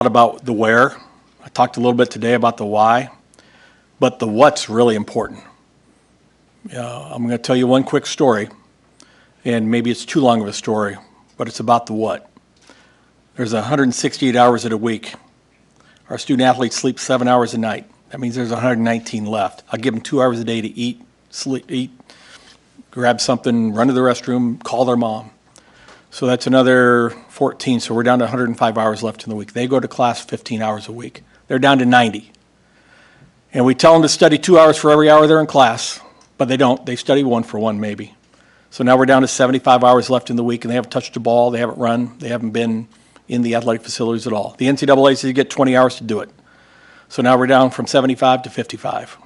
About the where. I talked a little bit today about the why, but the what's really important. I'm going to tell you one quick story, and maybe it's too long of a story, but it's about the what. There's 168 hours in a week. Our student athletes sleep 7 hours a night. That means there's 119 left. I'll give them 2 hours a day to eat, sleep, grab something, run to the restroom, call their mom. So that's another 14, so we're down to 105 hours left in the week. They go to class 15 hours a week. They're down to 90. And we tell them to study 2 hours for every hour they're in class, but they don't. They study 1 for 1 maybe. So now we're down to 75 hours left in the week, and they haven't touched a ball, they haven't run, they haven't been in the athletic facilities at all. The NCAA says you get 20 hours to do it. So now we're down from 75 to 55.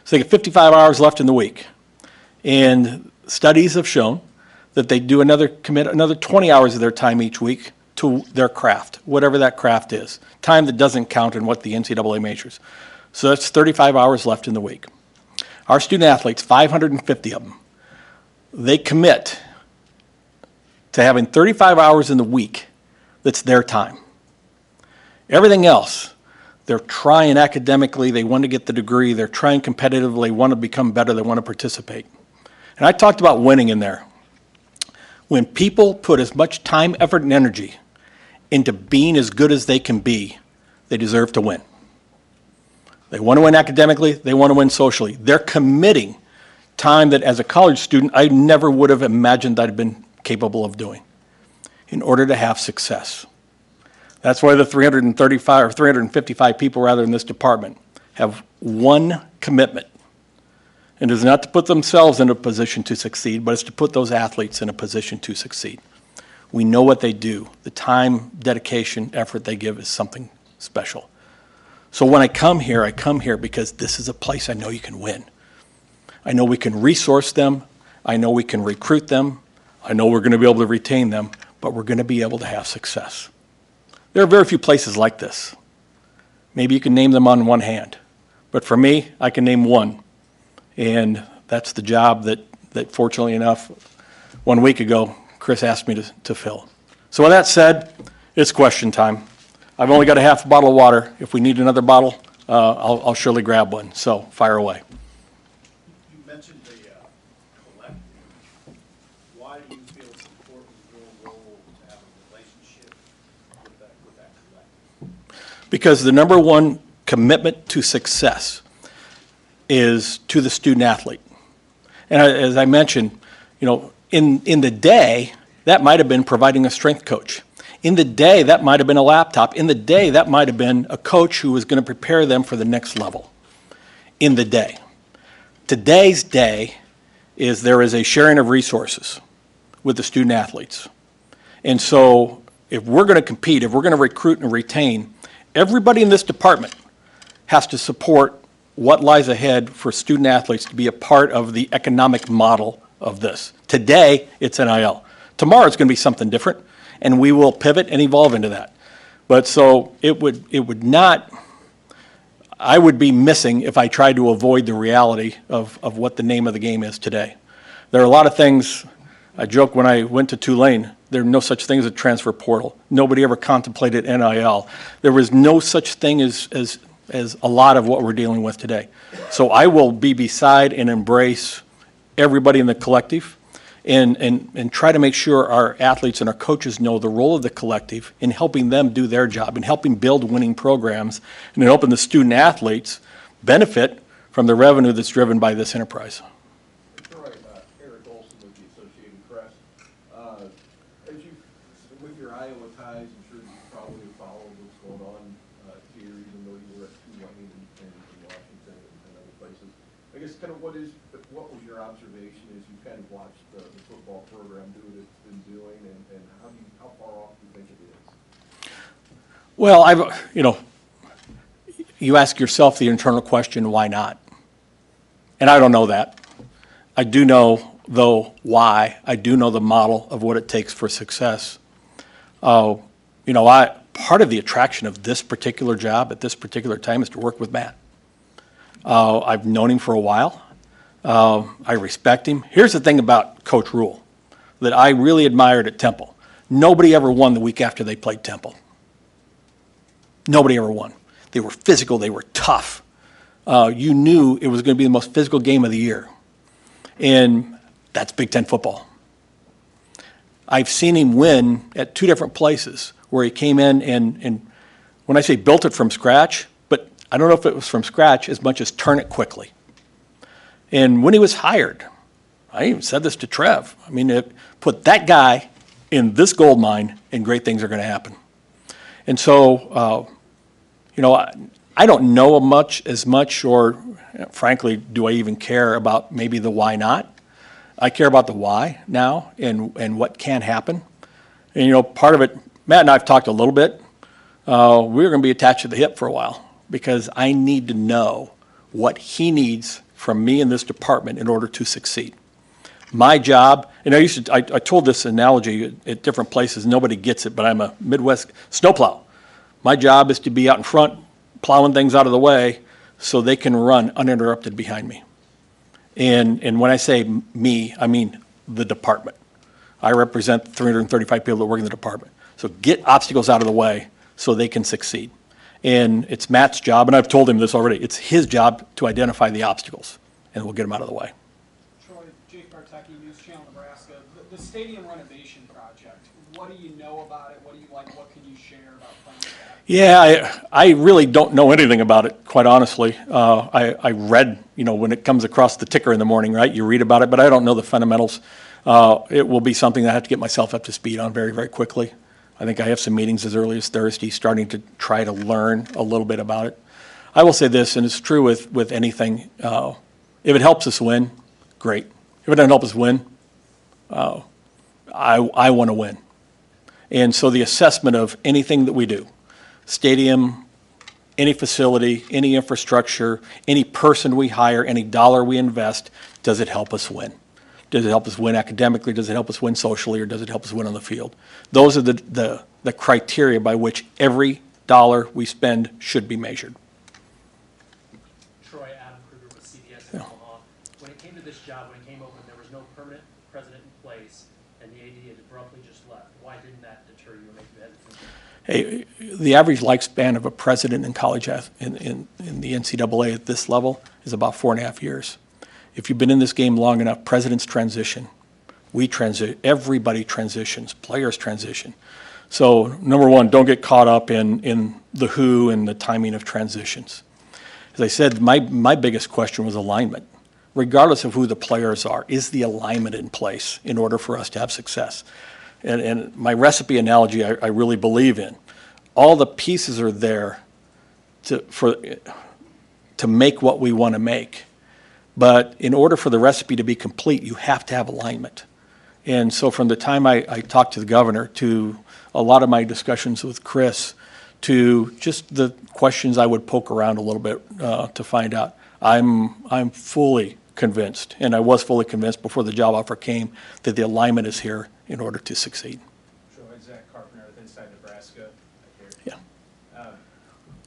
So they get 55 hours left in the week. And studies have shown that they do commit another 20 hours of their time each week to their craft, whatever that craft is. Time that doesn't count in what the NCAA measures. So that's 35 hours left in the week. Our student athletes, 550 of them, they commit to having 35 hours in the week that's their time. Everything else, they're trying academically, they want to get the degree, they're trying competitively, they want to become better, they want to participate. And I talked about winning in there. When people put as much time, effort, and energy into being as good as they can be, they deserve to win. They want to win academically, they want to win socially. They're committing time that as a college student, I never would have imagined I'd been capable of doing in order to have success. That's why the 335 or 355 people rather in this department have one commitment. And it is not to put themselves in a position to succeed, but it's to put those athletes in a position to succeed. We know what they do. The time, dedication, effort they give is something special. So when I come here because this is a place I know you can win. I know we can resource them. I know we can recruit them. I know we're going to be able to retain them, but we're going to be able to have success. There are very few places like this. Maybe you can name them on one hand, but for me, I can name one. And that's the job that fortunately enough, 1 week ago, Chris asked me to fill. So with that said, it's question time. I've only got a half bottle of water. If we need another bottle, I'll surely grab one. So fire away. You mentioned the collective. Why do you feel it's important in your role to have a relationship with that collective? Because the number one commitment to success is to the student athlete. And as I mentioned, in the day, that might have been providing a strength coach. In the day, that might have been a laptop. In the day, that might have been a coach who was going to prepare them for the next level. In the day. Today's day is there is a sharing of resources with the student athletes. And so if we're going to compete, if we're going to recruit and retain, everybody in this department has to support what lies ahead for student athletes to be a part of the economic model of this. Today, it's NIL. Tomorrow, it's going to be something different, and we will pivot and evolve into that. But so it would not, I would be missing if I tried to avoid the reality of what the name of the game is today. There are a lot of things, I joke when I went to Tulane, there are no such thing as a transfer portal. Nobody ever contemplated NIL. There was no such thing as a lot of what we're dealing with today. So I will be beside and embrace everybody in the collective and try to make sure our athletes and our coaches know the role of the collective in helping them do their job, in helping build winning programs, and in helping the student athletes benefit from the revenue that's driven by this enterprise. With your Iowa ties, I'm sure you probably followed what's going on here, even though you were at Tulane and Washington and other places. I guess kind of what was your observation as you kind of watched the football program do what it's been doing, and how far off do you think it is? Well, you ask yourself the internal question, why not? And I don't know that. I do know, though, why. I do know the model of what it takes for success. Part of the attraction of this particular job at this particular time is to work with Matt. I've known him for a while. I respect him. Here's the thing about Coach Rule that I really admired at Temple. Nobody ever won the week after they played Temple. Nobody ever won. They were physical. They were tough. You knew it was going to be the most physical game of the year. And that's Big Ten football. I've seen him win at two different places where he came in and when I say built it from scratch, but I don't know if it was from scratch as much as turn it quickly. And when he was hired, I even said this to Trev, I mean, put that guy in this gold mine and great things are going to happen. And so, I don't know as much, or frankly, do I even care about maybe the why not? I care about the why now and what can happen. And, part of it, Matt and I have talked a little bit. We're going to be attached to the hip for a while because I need to know what he needs from me in this department in order to succeed. My job, and I told this analogy at different places, nobody gets it, but I'm a Midwest snowplow. My job is to be out in front, plowing things out of the way so they can run uninterrupted behind me. And when I say me, I mean the department. I represent 335 people that work in the department. So get obstacles out of the way so they can succeed. And it's Matt's job, and I've told him this already, it's his job to identify the obstacles, and we'll get them out of the way. Troy, Jake Bartecki, News Channel Nebraska. The stadium renovation project, what do you know about it? What do you like? What can you share about playing with that? Yeah, I really don't know anything about it, quite honestly. I read, when it comes across the ticker in the morning, right? You read about it, but I don't know the fundamentals. It will be something that I have to get myself up to speed on very, very quickly. I think I have some meetings as early as Thursday, starting to try to learn a little bit about it. I will say this, and it's true with anything. If it helps us win, great. If it doesn't help us win, I want to win. And so the assessment of anything that we do, stadium, any facility, any infrastructure, any person we hire, any dollar we invest, does it help us win? Does it help us win academically? Does it help us win socially? Or does it help us win on the field? Those are the criteria by which every dollar we spend should be measured. Troy, Adam Kruger with CBS in Omaha. When it came to this job, when it came open, there was no permanent president in place, and the AD had abruptly just left. Why didn't that deter you or make you hesitant? Hey, the average lifespan of a president in college in the NCAA at this level is about 4.5 years. If you've been in this game long enough, presidents transition. We transition. Everybody transitions. Players transition. So, number one, don't get caught up in the who and the timing of transitions. As I said, my biggest question was alignment. Regardless of who the players are, is the alignment in place in order for us to have success? And my recipe analogy I really believe in. All the pieces are there to make what we want to make. But in order for the recipe to be complete, you have to have alignment. And so from the time I talked to the governor to a lot of my discussions with Chris to just the questions I would poke around a little bit to find out, I'm fully convinced, and I was fully convinced before the job offer came, that the alignment is here in order to succeed. Troy, Zach Carpenter with Inside Nebraska. Right here. Yeah.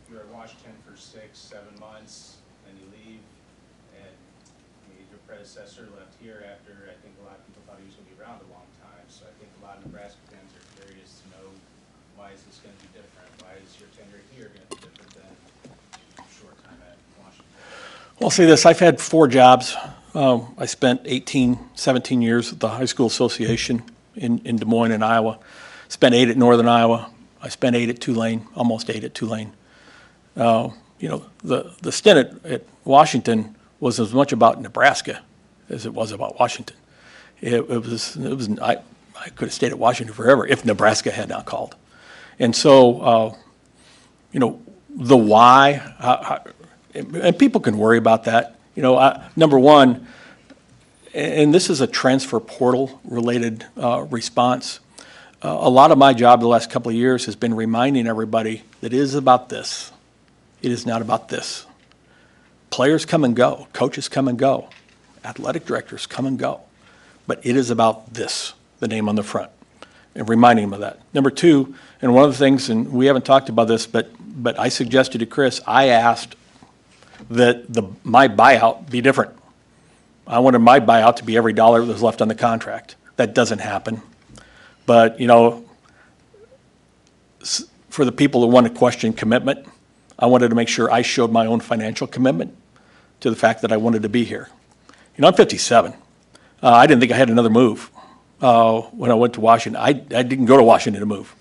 You were at Washington for 6-7 months, then you leave, and your predecessor left here after I think a lot of people thought he was going to be around a long time. So I think a lot of Nebraska fans are curious to know, why is this going to be different? Why is your tenure here going to be different than a short time at Washington? Well, I'll say this, I've had 4 jobs. I spent 17 years at the High School Association in Des Moines in Iowa. Spent 8 at Northern Iowa. I spent 8 at Tulane, almost 8 at Tulane. The stint at Washington was as much about Nebraska as it was about Washington. I could have stayed at Washington forever if Nebraska had not called. And so, the why, and people can worry about that. Number one, and this is a transfer portal related response. A lot of my job the last couple of years has been reminding everybody that it is about this. It is not about this. Players come and go, coaches come and go, athletic directors come and go, but it is about this, the name on the front, and reminding them of that. Number two, and one of the things, and we haven't talked about this, but I suggested to Chris, I asked that my buyout be different. I wanted my buyout to be every dollar that was left on the contract. That doesn't happen. But, for the people that want to question commitment, I wanted to make sure I showed my own financial commitment to the fact that I wanted to be here. You know, I'm 57. I didn't think I had another move when I went to Washington. I didn't go to Washington to move.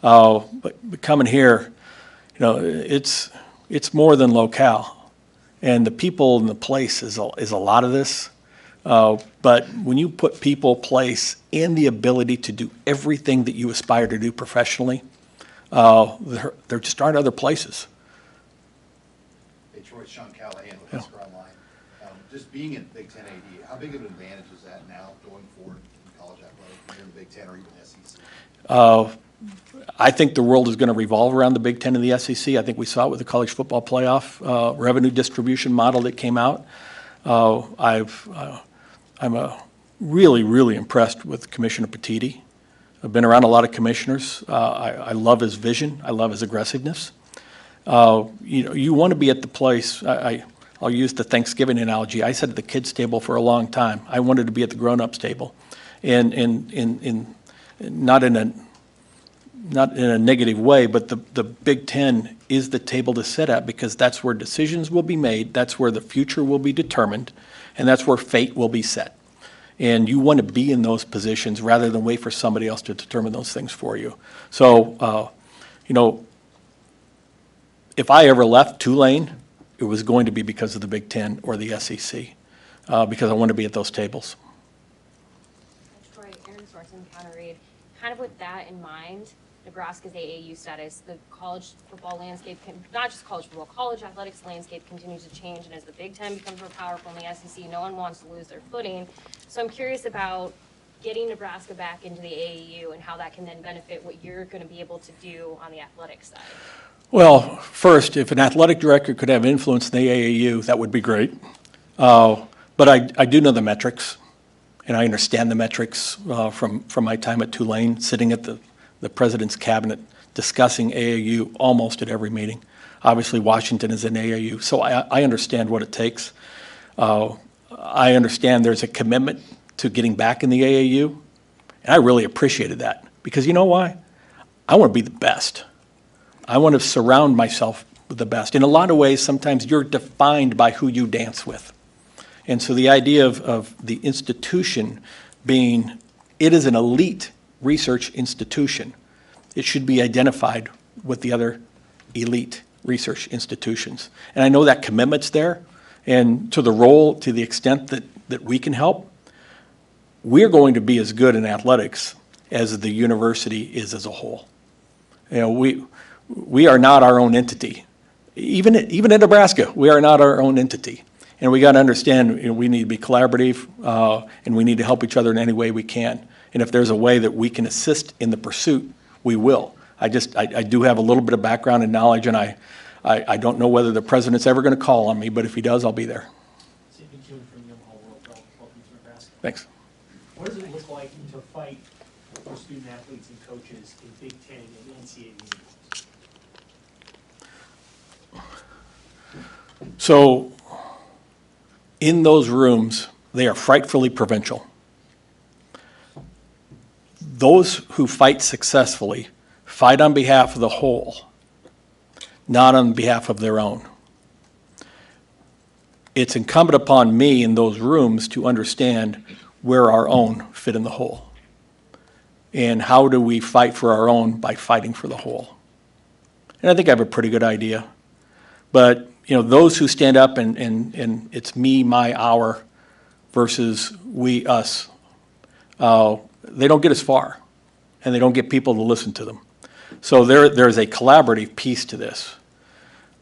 But coming here, you know, it's more than locale. And the people and the place is a lot of this. But when you put people, place, and the ability to do everything that you aspire to do professionally, there just aren't other places. Hey, Troy, Sean Callahan with Husker Online. Just being in Big Ten AD, how big of an advantage is that now going forward in college athletics, either in the Big Ten or even SEC? I think the world is going to revolve around the Big Ten and the SEC. I think we saw it with the college football playoff revenue distribution model that came out. I'm really, really impressed with Commissioner Petitti. I've been around a lot of commissioners. I love his vision. I love his aggressiveness. You know, you want to be at the place. I'll use the Thanksgiving analogy. I sat at the kids' table for a long time. I wanted to be at the grown-ups table, and not in a negative way, but the Big Ten is the table to sit at because that's where decisions will be made, that's where the future will be determined, and that's where fate will be set. And you want to be in those positions rather than wait for somebody else to determine those things for you. So, you know, if I ever left Tulane, it was going to be because of the Big Ten or the SEC, because I want to be at those tables. Troy, Aaron Sorensen, Counter Read. Kind of with that in mind, Nebraska's AAU status, the college football landscape, not just college football, college athletics landscape continues to change, and as the Big Ten becomes more powerful in the SEC, no one wants to lose their footing. So I'm curious about getting Nebraska back into the AAU and how that can then benefit what you're going to be able to do on the athletics side. Well, first, if an athletic director could have influence in the AAU, that would be great. But I do know the metrics, and I understand the metrics from my time at Tulane, sitting at the president's cabinet, discussing AAU almost at every meeting. Obviously, Washington is an AAU, so I understand what it takes. I understand there's a commitment to getting back in the AAU, and I really appreciated that because you know why? I want to be the best. I want to surround myself with the best. In a lot of ways, sometimes you're defined by who you dance with. And so the idea of the institution being, it is an elite research institution. It should be identified with the other elite research institutions. And I know that commitment's there, and to the role, to the extent that we can help, we're going to be as good in athletics as the university is as a whole. You know, we are not our own entity. Even in Nebraska, we are not our own entity. And we got to understand, you know, we need to be collaborative, and we need to help each other in any way we can. And if there's a way that we can assist in the pursuit, we will. I do have a little bit of background and knowledge, and I don't know whether the president's ever going to call on me, but if he does, I'll be there. Thanks. What does it look like to fight for student athletes and coaches in Big Ten and NCAA meetings? So in those rooms, they are frightfully provincial. Those who fight successfully fight on behalf of the whole, not on behalf of their own. It's incumbent upon me in those rooms to understand where our own fit in the whole. And how do we fight for our own by fighting for the whole? And I think I have a pretty good idea. But, you know, those who stand up and it's me, my, our versus we, us, they don't get as far, and they don't get people to listen to them. So there's a collaborative piece to this.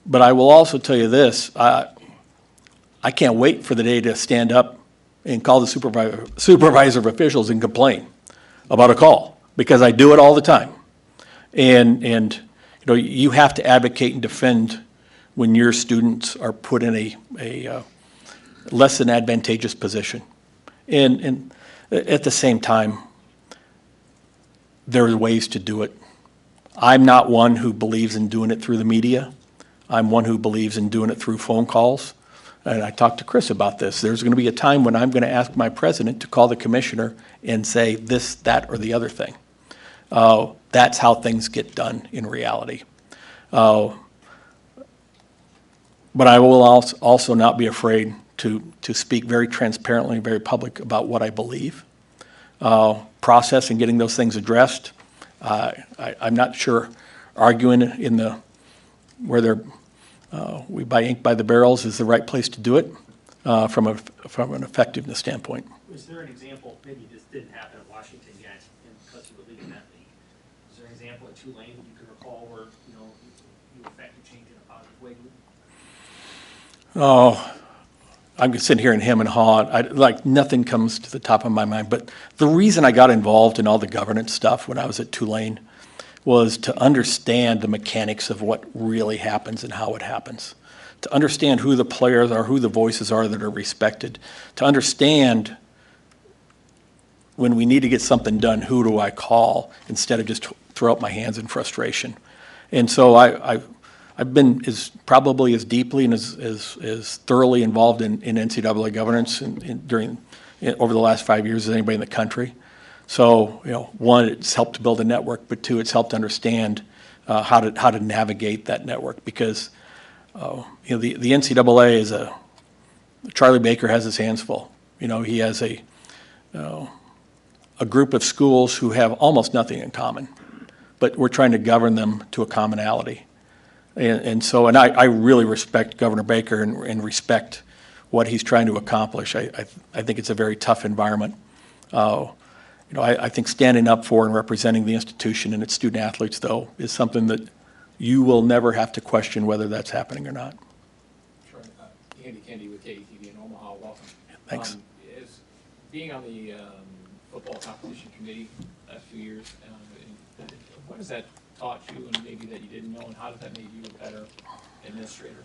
But I will also tell you this, I can't wait for the day to stand up and call the supervisor of officials and complain about a call, because I do it all the time. And you know, you have to advocate and defend when your students are put in a less than advantageous position. And at the same time, there are ways to do it. I'm not one who believes in doing it through the media. I'm one who believes in doing it through phone calls. And I talked to Chris about this. There's going to be a time when I'm going to ask my president to call the commissioner and say this, that, or the other thing. That's how things get done in reality. But I will also not be afraid to speak very transparently, very public about what I believe. Process and getting those things addressed. I'm not sure arguing in where we buy ink by the barrels is the right place to do it from an effectiveness standpoint. Is there an example, maybe this didn't happen at Washington yet, and because you were leading that league, is there an example at Tulane that you can recall where, you affected change in a positive way? Oh, I'm sitting here and hem and haw. Nothing comes to the top of my mind. But the reason I got involved in all the governance stuff when I was at Tulane was to understand the mechanics of what really happens and how it happens. To understand who the players are, who the voices are that are respected. To understand when we need to get something done, who do I call, instead of just throw up my hands in frustration. And so I've been probably as deeply and as thoroughly involved in NCAA governance over the last 5 years as anybody in the country. So, one, it's helped build a network, but two, it's helped understand how to navigate that network, because the NCAA is Charlie Baker has his hands full. He has a group of schools who have almost nothing in common, but we're trying to govern them to a commonality. And I really respect Governor Baker and respect what he's trying to accomplish. I think it's a very tough environment. I think standing up for and representing the institution and its student athletes, though, is something that you will never have to question whether that's happening or not. Sure. Andy Kendi with KETV in Omaha. Welcome. Thanks. Is being on the football competition committee last few years, what has that taught you, and maybe that you didn't know, and how does that make you a better administrator?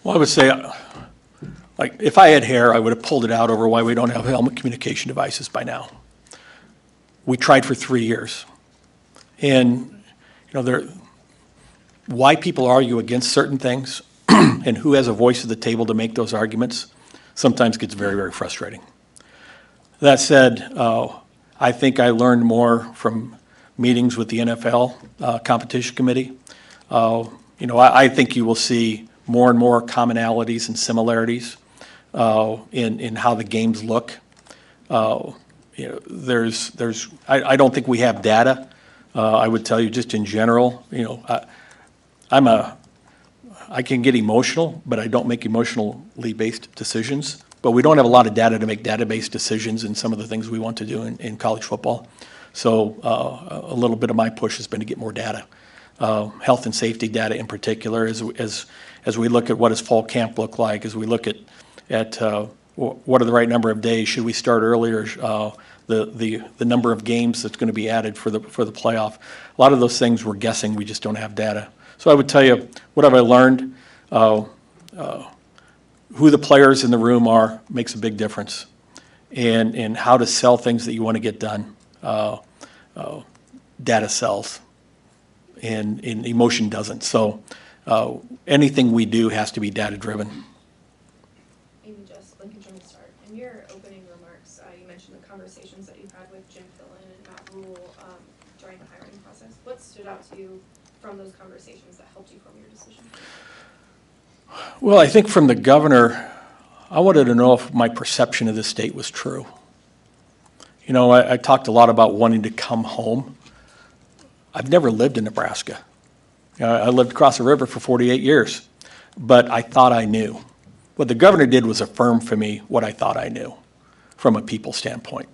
Well, I would say, if I had hair, I would have pulled it out over why we don't have helmet communication devices by now. We tried for 3 years. And, why people argue against certain things and who has a voice at the table to make those arguments sometimes gets very, very frustrating. That said, I think I learned more from meetings with the NFL competition committee. I think you will see more and more commonalities and similarities in how the games look. I don't think we have data. I would tell you just in general, I can get emotional, but I don't make emotionally based decisions. But we don't have a lot of data to make data-based decisions in some of the things we want to do in college football. So a little bit of my push has been to get more data, health and safety data in particular, as we look at what does fall camp look like, as we look at what are the right number of days, should we start earlier, the number of games that's going to be added for the playoff. A lot of those things we're guessing, we just don't have data. So I would tell you, what have I learned? Who the players in the room are makes a big difference, and how to sell things that you want to get done. Data sells, and emotion doesn't. So anything we do has to be data driven. Amy, just Lincoln Journal start. In your opening remarks, you mentioned the conversations that you had with Jim Fillon and Matt Rule during the hiring process. What stood out to you from those conversations that helped you form your decision? Well, I think from the governor, I wanted to know if my perception of the state was true. I talked a lot about wanting to come home. I've never lived in Nebraska. I lived across the river for 48 years, but I thought I knew. What the governor did was affirm for me what I thought I knew from a people standpoint,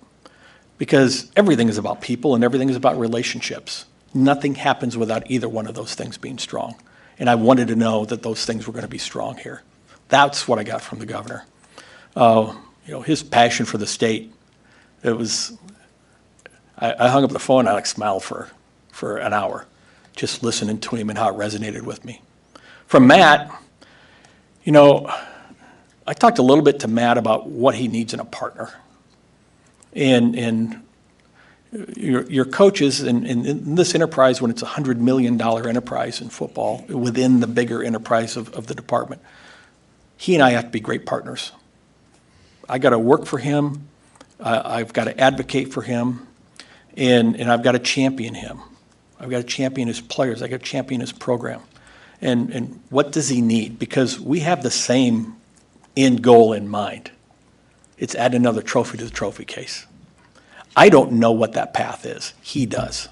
because everything is about people and everything is about relationships. Nothing happens without either one of those things being strong. And I wanted to know that those things were going to be strong here. That's what I got from the governor. His passion for the state. It was, I hung up the phone and I smiled for an hour, just listening to him and how it resonated with me. From Matt, I talked a little bit to Matt about what he needs in a partner. And your coaches in this enterprise, when it's a $100 million enterprise in football, within the bigger enterprise of the department, he and I have to be great partners. I got to work for him. I've got to advocate for him. and I've got to champion him. I've got to champion his players. I've got to champion his program. And what does he need? Because we have the same end goal in mind. It's add another trophy to the trophy case. I don't know what that path is. He does.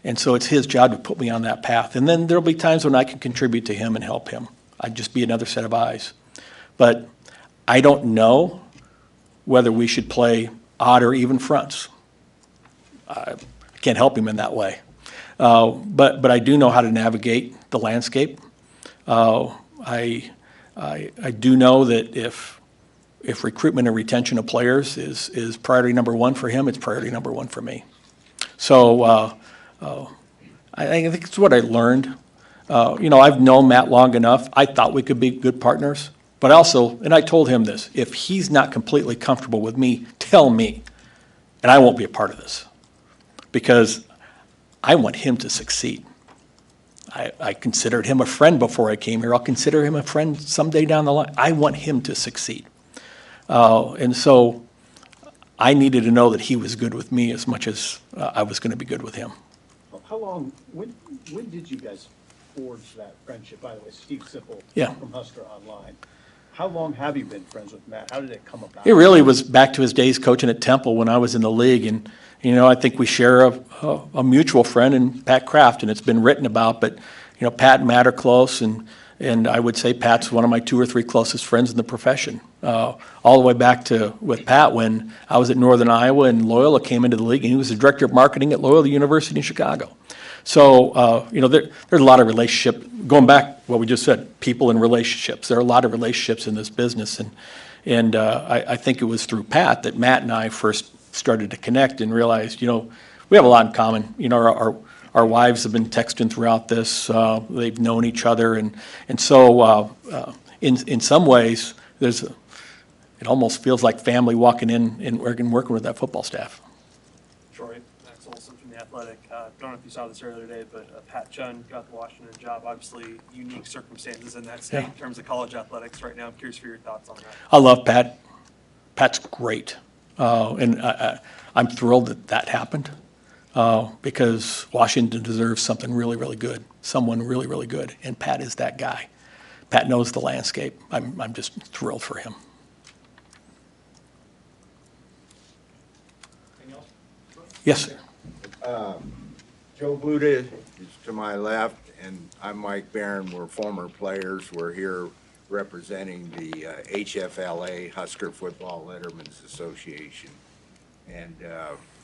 And so it's his job to put me on that path. And then there'll be times when I can contribute to him and help him. I'd just be another set of eyes. But I don't know whether we should play odd or even fronts. I can't help him in that way. But I do know how to navigate the landscape. I do know that if recruitment and retention of players is priority number one for him, it's priority number one for me. So I think it's what I learned. I've known Matt long enough. I thought we could be good partners. But also, and I told him this, if he's not completely comfortable with me, tell me, and I won't be a part of this. Because I want him to succeed. I considered him a friend before I came here. I'll consider him a friend someday down the line. I want him to succeed. And so I needed to know that he was good with me as much as I was going to be good with him. How long, when did you guys forge that friendship? By the way, Steve Sipple Yeah. from Husker Online. How long have you been friends with Matt? How did it come about? It really was back to his days coaching at Temple when I was in the league. And, I think we share a mutual friend in Pat Kraft, and it's been written about. But, Pat and Matt are close, and I would say Pat's one of my 2 or 3 closest friends in the profession. All the way back to with Pat when I was at Northern Iowa and Loyola came into the league, and he was the director of marketing at Loyola University in Chicago. So, there's a lot of relationship, going back what we just said, people and relationships. There are a lot of relationships in this business, and I think it was through Pat that Matt and I first started to connect and realized, we have a lot in common. Our wives have been texting throughout this. They've known each other, and so in some ways, it almost feels like family walking in and working with that football staff. Troy, Max Olson from The Athletic. Don't know if you saw this earlier today, but Pat Chun got the Washington job. Obviously, unique circumstances in that state in terms of college athletics right now. I'm curious for your thoughts on that. I love Pat. Pat's great. And I'm thrilled that happened because Washington deserves something really, really good, someone really, really good. And Pat is that guy. Pat knows the landscape. I'm just thrilled for him. Yes, sir. Joe Buda is to my left, and I'm Mike Barron. We're former players. We're here representing the HFLA, Husker Football Lettermen's Association. And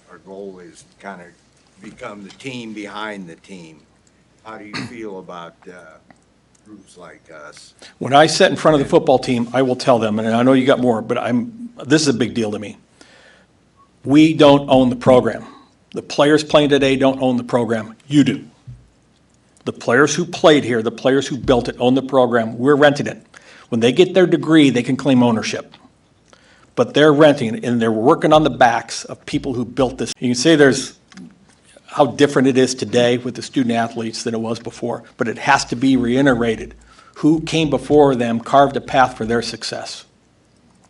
our goal is to kind of become the team behind the team. How do you feel about groups like us? When I sit in front of the football team, I will tell them, and I know you got more, but this is a big deal to me. We don't own the program. The players playing today don't own the program. You do. The players who played here, the players who built it, own the program. We're renting it. When they get their degree, they can claim ownership. But they're renting it, and they're working on the backs of people who built this. You can say there's how different it is today with the student athletes than it was before, but it has to be reiterated. Who came before them carved a path for their success.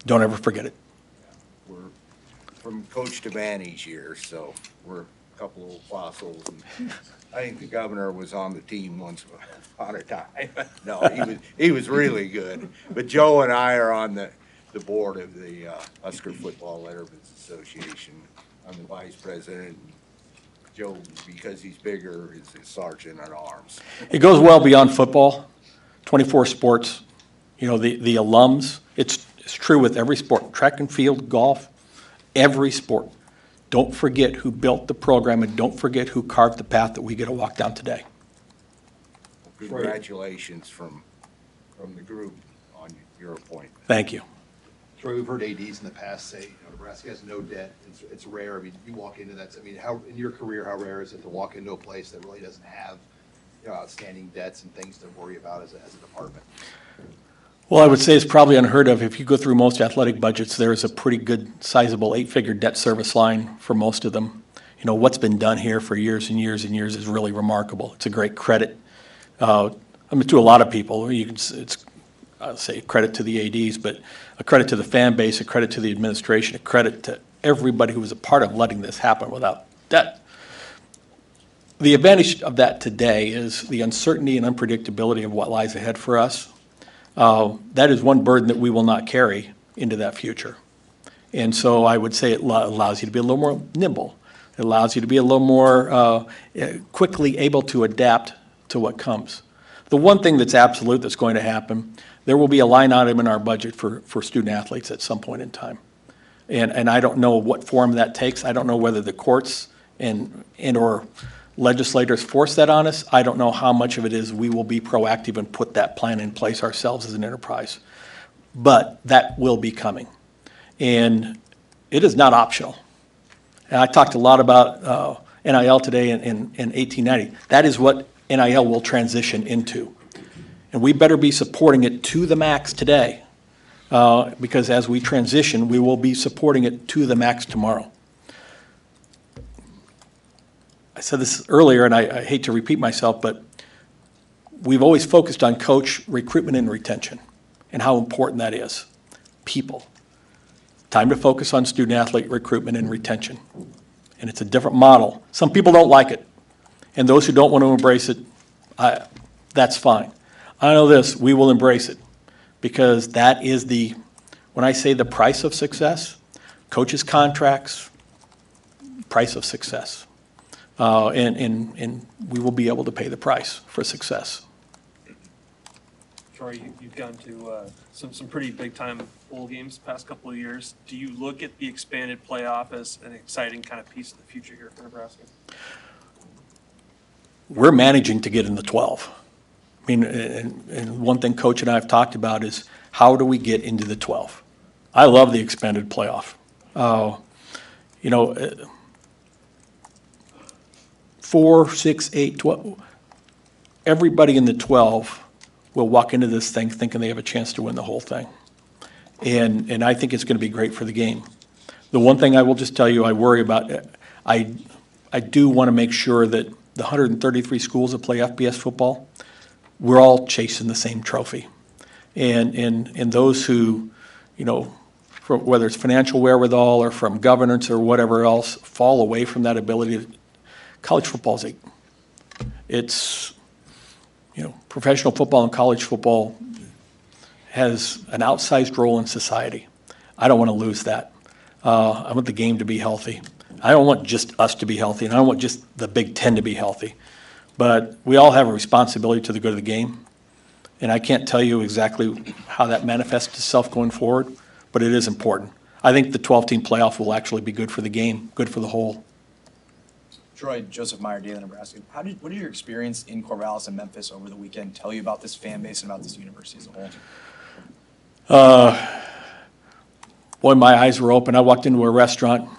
Don't ever forget it. We're from Coach Devaney's years, so we're a couple of fossils. And I think the governor was on the team once upon a time. No, he was really good. But Joe and I are on the board of the Husker Football Lettermen's Association. I'm the vice president. Joe, because he's bigger, is a sergeant at arms. It goes well beyond football. 24 sports, the alums. It's true with every sport, track and field, golf, every sport. Don't forget who built the program, and don't forget who carved the path that we get to walk down today. Congratulations from the group on your appointment. Thank you. Troy, we've heard ADs in the past say, Nebraska has no debt. It's rare. I mean, you walk into that. I mean, how in your career, how rare is it to walk into a place that really doesn't have outstanding debts and things to worry about as a department? Well, I would say it's probably unheard of. If you go through most athletic budgets, there is a pretty good sizable 8-figure debt service line for most of them. What's been done here for years and years and years is really remarkable. It's a great credit. To a lot of people, I'll say credit to the ADs, but a credit to the fan base, a credit to the administration, a credit to everybody who was a part of letting this happen without The advantage of that today is the uncertainty and unpredictability of what lies ahead for us. That is one burden that we will not carry into that future. And so I would say it allows you to be a little more nimble. It allows you to be a little more quickly able to adapt to what comes. The one thing that's absolute that's going to happen, there will be a line item in our budget for student athletes at some point in time. And I don't know what form that takes. I don't know whether the courts and or legislators force that on us. I don't know how much of it is we will be proactive and put that plan in place ourselves as an enterprise. But that will be coming. And it is not optional. And I talked a lot about NIL today in 1890. That is what NIL will transition into. And we better be supporting it to the max today, because as we transition, we will be supporting it to the max tomorrow. I said this earlier, and I hate to repeat myself, but we've always focused on coach recruitment and retention and how important that is. People. Time to focus on student-athlete recruitment and retention. And it's a different model. Some people don't like it. And those who don't want to embrace it, that's fine. I know this, we will embrace it. Because that is when I say the price of success, coaches' contracts, price of success. And we will be able to pay the price for success. Troy, you've gone to some pretty big-time bowl games the past couple of years. Do you look at the expanded playoff as an exciting kind of piece of the future here for Nebraska? We're managing to get in the 12. I mean, and one thing Coach and I have talked about is how do we get into the 12? I love the expanded playoff. 4, 6, 8, 12. Everybody in the 12 will walk into this thing thinking they have a chance to win the whole thing. And I think it's going to be great for the game. The one thing I will just tell you I worry about, I do want to make sure that the 133 schools that play FBS football, we're all chasing the same trophy. And those who, whether it's financial wherewithal or from governance or whatever else, fall away from that ability. College football professional football and college football has an outsized role in society. I don't want to lose that. I want the game to be healthy. I don't want just us to be healthy, and I don't want just the Big Ten to be healthy. But we all have a responsibility to the good of the game. And I can't tell you exactly how that manifests itself going forward, but it is important. I think the 12-team playoff will actually be good for the game, good for the whole. Troy, Joseph Meyer, Dannen, Nebraska. What did your experience in Corvallis and Memphis over the weekend tell you about this fan base and about this university as a whole? Boy, my eyes were open. I walked into a restaurant.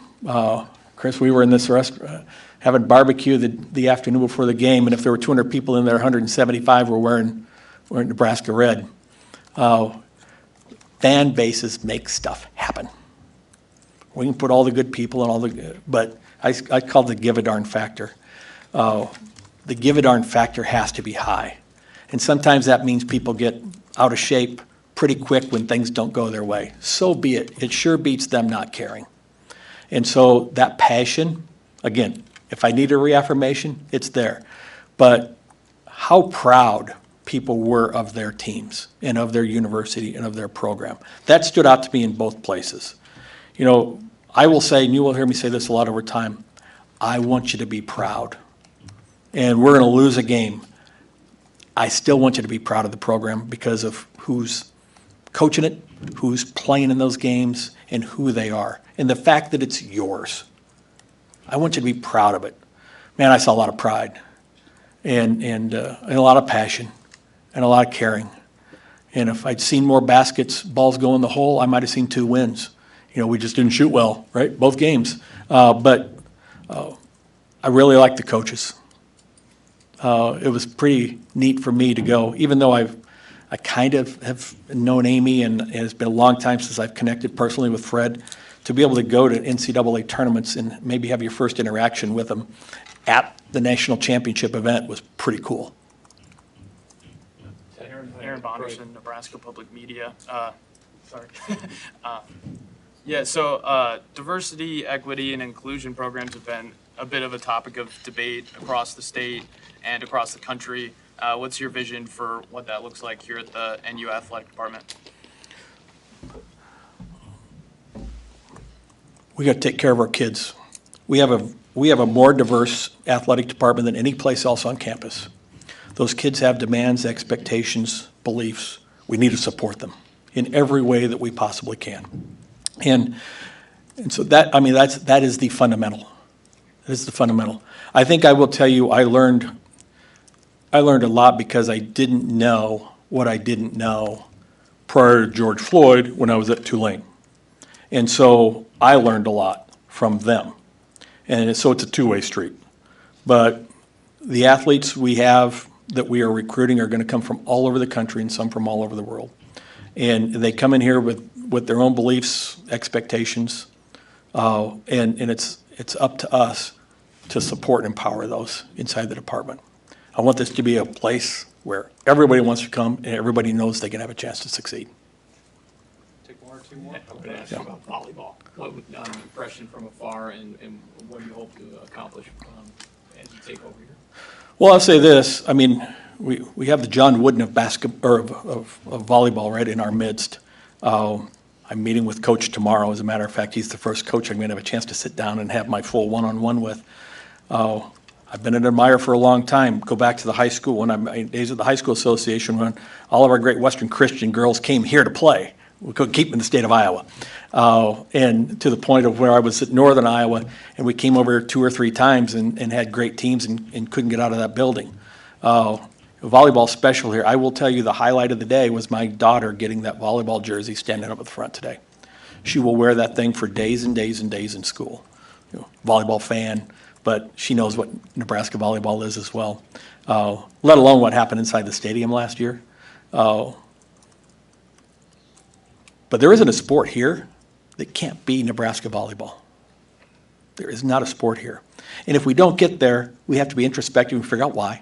Chris, we were in this restaurant having barbecue the afternoon before the game, and if there were 200 people in there, 175 were wearing Nebraska red. Fan bases make stuff happen. We can put all the good people and but I call it the give a darn factor. The give a darn factor has to be high. And sometimes that means people get out of shape pretty quick when things don't go their way. So be it. It sure beats them not caring. And so that passion, again, if I need a reaffirmation, it's there. But how proud people were of their teams and of their university and of their program. That stood out to me in both places. I will say, and you will hear me say this a lot over time, I want you to be proud. And we're going to lose a game. I still want you to be proud of the program because of who's coaching it, who's playing in those games, and who they are. And the fact that it's yours. I want you to be proud of it. Man, I saw a lot of pride and a lot of passion and a lot of caring. And if I'd seen more balls go in the hole, I might have seen 2 wins. We just didn't shoot well, right? Both games. But I really like the coaches. It was pretty neat for me to go, even though I kind of have known Amy and it's been a long time since I've connected personally with Fred, to be able to go to NCAA tournaments and maybe have your first interaction with them at the national championship event was pretty cool. Aaron Bonderson, Nebraska Public Media. So diversity, equity, and inclusion programs have been a bit of a topic of debate across the state and across the country. What's your vision for what that looks like here at the NU Athletic Department? We got to take care of our kids. We have a more diverse athletic department than any place else on campus. Those kids have demands, expectations, beliefs. We need to support them in every way that we possibly can. And so that is the fundamental. That is the fundamental. I think I will tell you, I learned a lot because I didn't know what I didn't know prior to George Floyd when I was at Tulane. And so I learned a lot from them. And so it's a two-way street. But the athletes we have that we are recruiting are going to come from all over the country and some from all over the world. And they come in here with their own beliefs, expectations, and it's up to us to support and empower those inside the department. I want this to be a place where everybody wants to come and everybody knows they can have a chance to succeed. Take one or two more. I'm going to ask you about volleyball. What would impression from afar, and what do you hope to accomplish as you take over here? Well, I'll say this. I mean, we have the John Wooden of volleyball right in our midst. I'm meeting with Coach tomorrow. As a matter of fact, he's the first coach I'm going to have a chance to sit down and have my full one-on-one with. I've been an admirer for a long time. Go back to the high school, days of the high school association when all of our great Western Christian girls came here to play. We couldn't keep them in the state of Iowa. And to the point of where I was at Northern Iowa, and we came over 2 or 3 times and had great teams and couldn't get out of that building. Volleyball special here. I will tell you the highlight of the day was my daughter getting that volleyball jersey standing up at the front today. She will wear that thing for days and days and days in school. Volleyball fan, but she knows what Nebraska volleyball is as well, let alone what happened inside the stadium last year. But there isn't a sport here that can't be Nebraska volleyball. There is not a sport here. And if we don't get there, we have to be introspective and figure out why.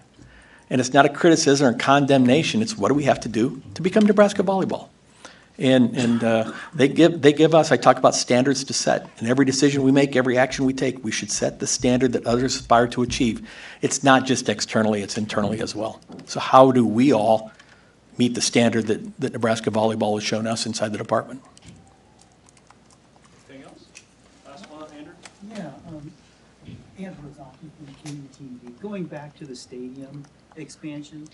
And it's not a criticism or condemnation. It's what do we have to do to become Nebraska volleyball. And they give us, I talk about standards to set. And every decision we make, every action we take, we should set the standard that others aspire to achieve. It's not just externally, it's internally as well. So how do we all meet the standard that Nebraska volleyball has shown us inside the department? Anything else? Last one, Andrew? Yeah, Andrew Zaki from KUTV. Going back to the stadium expansion,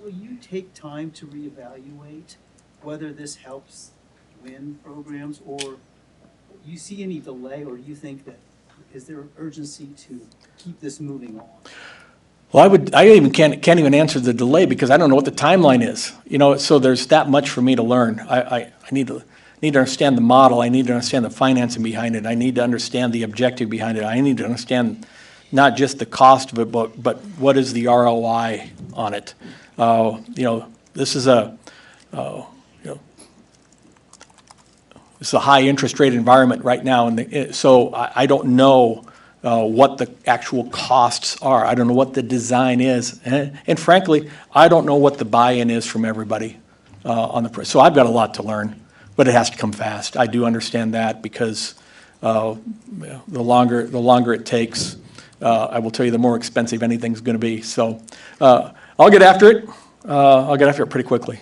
will you take time to reevaluate whether this helps win programs, or you see any delay, or do you think that is there urgency to keep this moving on? Well, I can't even answer the delay because I don't know what the timeline is. So there's that much for me to learn. I need to understand the model. I need to understand the financing behind it. I need to understand the objective behind it. I need to understand not just the cost of it, but what is the ROI on it. This is it's a high interest rate environment right now, and so I don't know what the actual costs are. I don't know what the design is, and frankly, I don't know what the buy-in is from everybody on the press. So I've got a lot to learn, but it has to come fast. I do understand that because the longer it takes, I will tell you the more expensive anything's going to be. So I'll get after it. I'll get after it pretty quickly.